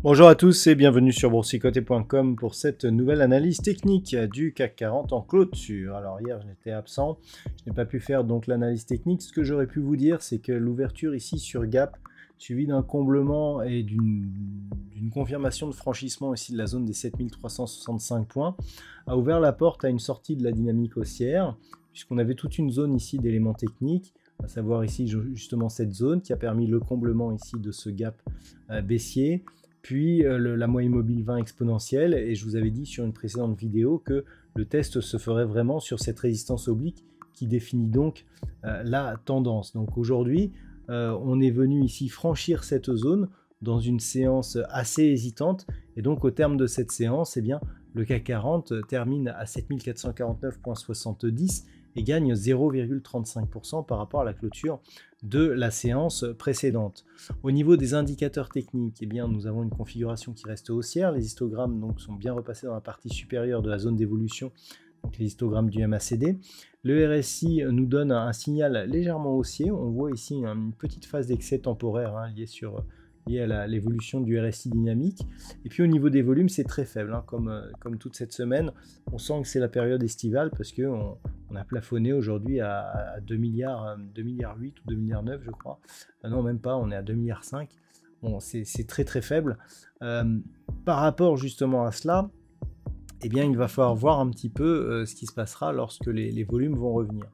Bonjour à tous et bienvenue sur boursicoté.com pour cette nouvelle analyse technique du CAC 40 en clôture. Alors hier j'étais absent, je n'ai pas pu faire donc l'analyse technique. Ce que j'aurais pu vous dire, c'est que l'ouverture ici sur Gap, suivie d'un comblement et d'une confirmation de franchissement ici de la zone des 7365 points, a ouvert la porte à une sortie de la dynamique haussière, puisqu'on avait toute une zone ici d'éléments techniques, à savoir ici justement cette zone qui a permis le comblement ici de ce gap baissier. Puis la moyenne mobile 20 exponentielle, et je vous avais dit sur une précédente vidéo que le test se ferait vraiment sur cette résistance oblique qui définit donc la tendance. Donc aujourd'hui, on est venu ici franchir cette zone dans une séance assez hésitante, et donc au terme de cette séance, eh bien, le CAC 40 termine à 7449,70 et gagne 0,35% par rapport à la clôture de la séance précédente. Au niveau des indicateurs techniques, eh bien, nous avons une configuration qui reste haussière. Les histogrammes donc, sont bien repassés dans la partie supérieure de la zone d'évolution, donc les histogrammes du MACD. Le RSI nous donne un signal légèrement haussier. On voit ici une petite phase d'excès temporaire liée à l'évolution du RSI dynamique. Et puis au niveau des volumes, c'est très faible, comme toute cette semaine. On sent que c'est la période estivale parce qu'on a plafonné aujourd'hui à 2 milliards, 2 milliards 8 ou 2 milliards 9, je crois. Non, même pas, on est à 2 milliards 5. Bon, c'est très très faible. Par rapport justement à cela, eh bien, il va falloir voir un petit peu ce qui se passera lorsque les volumes vont revenir.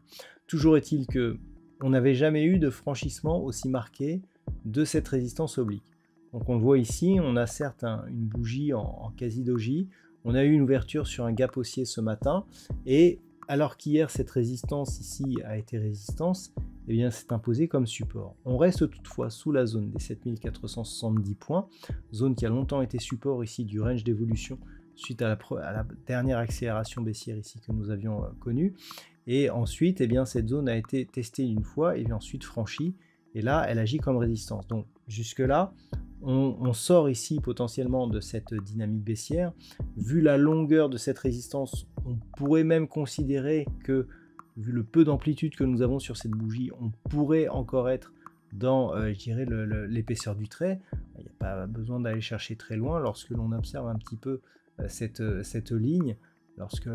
Toujours est-il que on n'avait jamais eu de franchissement aussi marqué de cette résistance oblique. Donc on le voit ici, on a certes une bougie en quasi-doji, on a eu une ouverture sur un gap haussier ce matin, et alors qu'hier cette résistance ici a été résistance, eh bien c'est imposé comme support. On reste toutefois sous la zone des 7470 points, zone qui a longtemps été support ici du range d'évolution suite à la dernière accélération baissière ici que nous avions connue. Et ensuite, eh bien, cette zone a été testée une fois et puis ensuite franchie. Et là, elle agit comme résistance. Donc jusque-là, on sort ici potentiellement de cette dynamique baissière. Vu la longueur de cette résistance, on pourrait même considérer que, vu le peu d'amplitude que nous avons sur cette bougie, on pourrait encore être dans, je dirais, l'épaisseur du trait. Il n'y a pas besoin d'aller chercher très loin lorsque l'on observe un petit peu cette ligne. Lorsque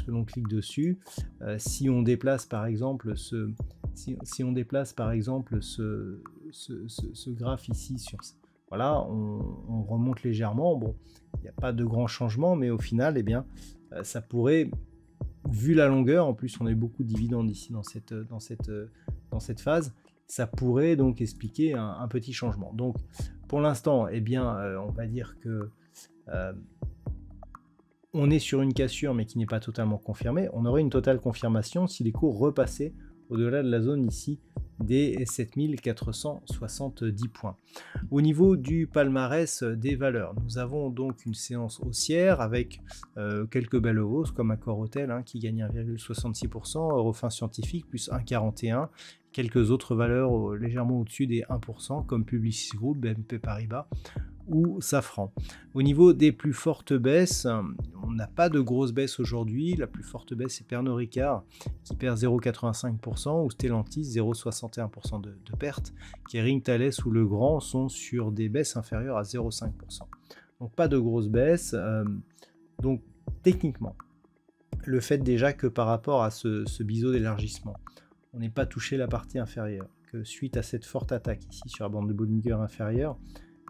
l'on clique dessus, si on déplace par exemple ce graphe ici on remonte légèrement. Bon, il n'y a pas de grand changement, mais au final, eh bien, ça pourrait, vu la longueur, en plus on a eu beaucoup de dividendes ici dans cette phase, ça pourrait donc expliquer un petit changement. Donc pour l'instant, eh bien, on va dire que on est sur une cassure mais qui n'est pas totalement confirmée. On aurait une totale confirmation si les cours repassaient au-delà de la zone ici des 7470 points. Au niveau du palmarès des valeurs, nous avons donc une séance haussière avec quelques belles hausses comme Accor Hotel qui gagne 1,66%, Eurofins Scientifique plus 1,41%, quelques autres valeurs légèrement au-dessus des 1% comme Publicis Group, BNP Paribas ou Safran. Au niveau des plus fortes baisses, on n'a pas de grosses baisses aujourd'hui. La plus forte baisse c'est Pernod Ricard qui perd 0,85% ou Stellantis 0,61% de perte. Kering, Thales ou Legrand sont sur des baisses inférieures à 0,5%. Donc pas de grosses baisses. Donc techniquement, le fait déjà que par rapport à ce biseau d'élargissement, on n'ait pas touché la partie inférieure, que suite à cette forte attaque ici sur la bande de Bollinger inférieure,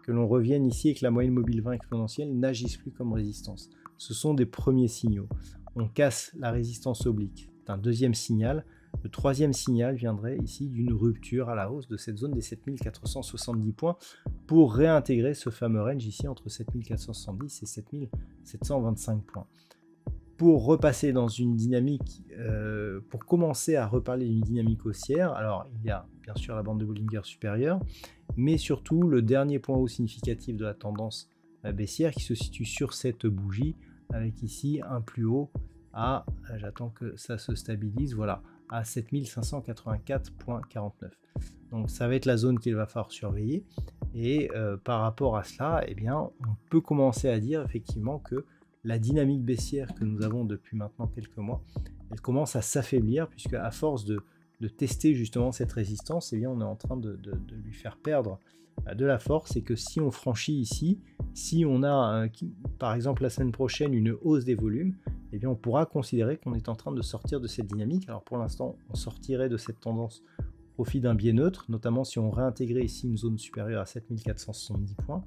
que l'on revienne ici et que la moyenne mobile 20 exponentielle n'agisse plus comme résistance. Ce sont des premiers signaux. On casse la résistance oblique. C'est un deuxième signal. Le troisième signal viendrait ici d'une rupture à la hausse de cette zone des 7470 points pour réintégrer ce fameux range ici entre 7470 et 7725 points. Pour repasser dans une dynamique, pour commencer à reparler d'une dynamique haussière, alors il y a bien sûr la bande de Bollinger supérieure, mais surtout le dernier point haut significatif de la tendance baissière qui se situe sur cette bougie, avec ici un plus haut à, j'attends que ça se stabilise, voilà, à 7584,49. Donc ça va être la zone qu'il va falloir surveiller. Et par rapport à cela, eh bien, on peut commencer à dire effectivement que la dynamique baissière que nous avons depuis maintenant quelques mois, elle commence à s'affaiblir, puisque à force de tester justement cette résistance, eh bien, on est en train de lui faire perdre de la force, et que si on franchit ici, si on a par exemple la semaine prochaine une hausse des volumes, eh bien, on pourra considérer qu'on est en train de sortir de cette dynamique. Alors pour l'instant, on sortirait de cette tendance au profit d'un biais neutre, notamment si on réintégrait ici une zone supérieure à 7470 points,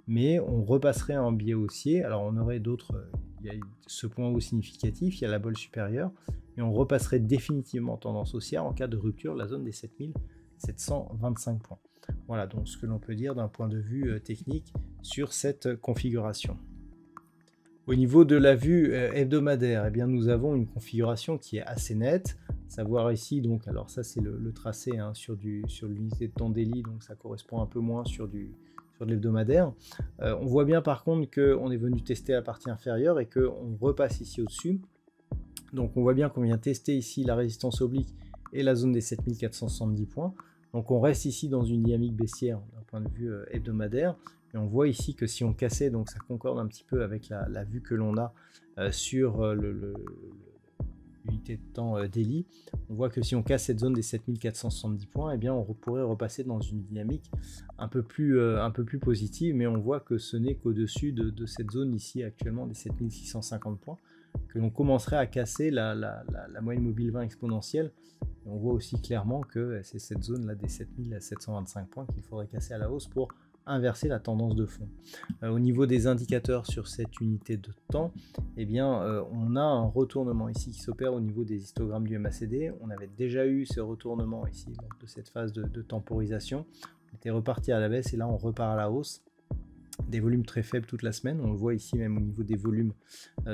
mais on repasserait en biais haussier. Alors on aurait d'autres, il y a ce point haut significatif, il y a la bolle supérieure, et on repasserait définitivement en tendance haussière en cas de rupture de la zone des 7725 points. Voilà donc ce que l'on peut dire d'un point de vue technique sur cette configuration. Au niveau de la vue hebdomadaire, eh bien, nous avons une configuration qui est assez nette. Savoir ici, donc, alors ça c'est le tracé hein, sur l'unité de temps daily, donc ça correspond un peu moins sur de l'hebdomadaire. On voit bien par contre qu'on est venu tester la partie inférieure et qu'on repasse ici au-dessus. Donc on voit bien qu'on vient tester ici la résistance oblique et la zone des 7470 points. Donc on reste ici dans une dynamique baissière d'un point de vue hebdomadaire. Et on voit ici que si on cassait, donc ça concorde un petit peu avec la vue que l'on a sur l'unité de temps daily. On voit que si on casse cette zone des 7470 points, eh bien on pourrait repasser dans une dynamique un peu plus positive, mais on voit que ce n'est qu'au-dessus de cette zone ici actuellement des 7650 points que l'on commencerait à casser la moyenne mobile 20 exponentielle. Et on voit aussi clairement que c'est cette zone là des 7725 points qu'il faudrait casser à la hausse pour inverser la tendance de fond. Au niveau des indicateurs sur cette unité de temps, eh bien, on a un retournement ici qui s'opère au niveau des histogrammes du MACD. On avait déjà eu ce retournement ici lors de cette phase de temporisation. On était reparti à la baisse et là on repart à la hausse. Des volumes très faibles toute la semaine, on le voit ici même au niveau des volumes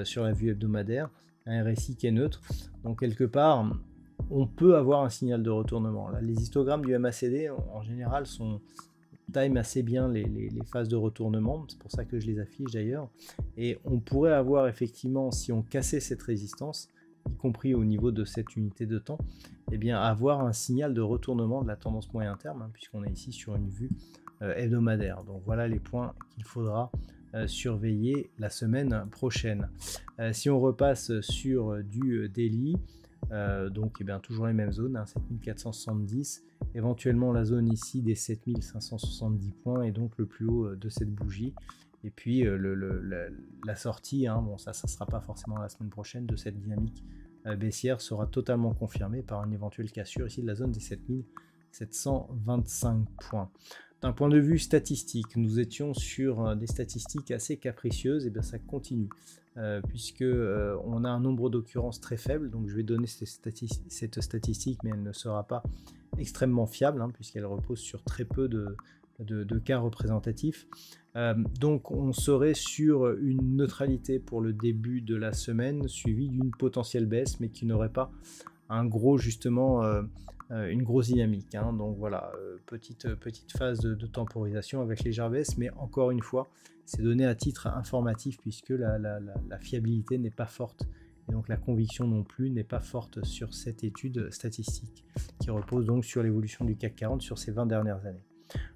sur la vue hebdomadaire, un RSI qui est neutre. Donc quelque part, on peut avoir un signal de retournement. Là, les histogrammes du MACD en général time assez bien les phases de retournement, c'est pour ça que je les affiche d'ailleurs, et on pourrait avoir effectivement, si on cassait cette résistance, y compris au niveau de cette unité de temps, eh bien avoir un signal de retournement de la tendance moyen terme, hein, puisqu'on est ici sur une vue hebdomadaire. Donc voilà les points qu'il faudra surveiller la semaine prochaine. Si on repasse sur du daily, donc eh bien, toujours les mêmes zones, hein, 7470, éventuellement la zone ici des 7570 points et donc le plus haut de cette bougie. Et puis la sortie, hein, bon ça ne sera pas forcément la semaine prochaine, de cette dynamique baissière sera totalement confirmée par une éventuelle cassure ici de la zone des 7725 points. D'un point de vue statistique, nous étions sur des statistiques assez capricieuses, et bien ça continue, puisque on a un nombre d'occurrences très faible, donc je vais donner cette statistique, mais elle ne sera pas extrêmement fiable, hein, puisqu'elle repose sur très peu de cas représentatifs. Donc on serait sur une neutralité pour le début de la semaine, suivie d'une potentielle baisse, mais qui n'aurait pas un gros justement une grosse dynamique, hein. Donc voilà, petite phase de temporisation avec légère baisse, mais encore une fois c'est donné à titre informatif, puisque la fiabilité n'est pas forte et donc la conviction non plus n'est pas forte sur cette étude statistique qui repose donc sur l'évolution du CAC 40 sur ces 20 dernières années.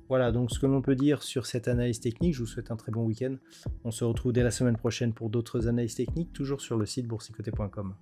Voilà donc ce que l'on peut dire sur cette analyse technique. Je vous souhaite un très bon week-end. On se retrouve dès la semaine prochaine pour d'autres analyses techniques, toujours sur le site boursicoté.com.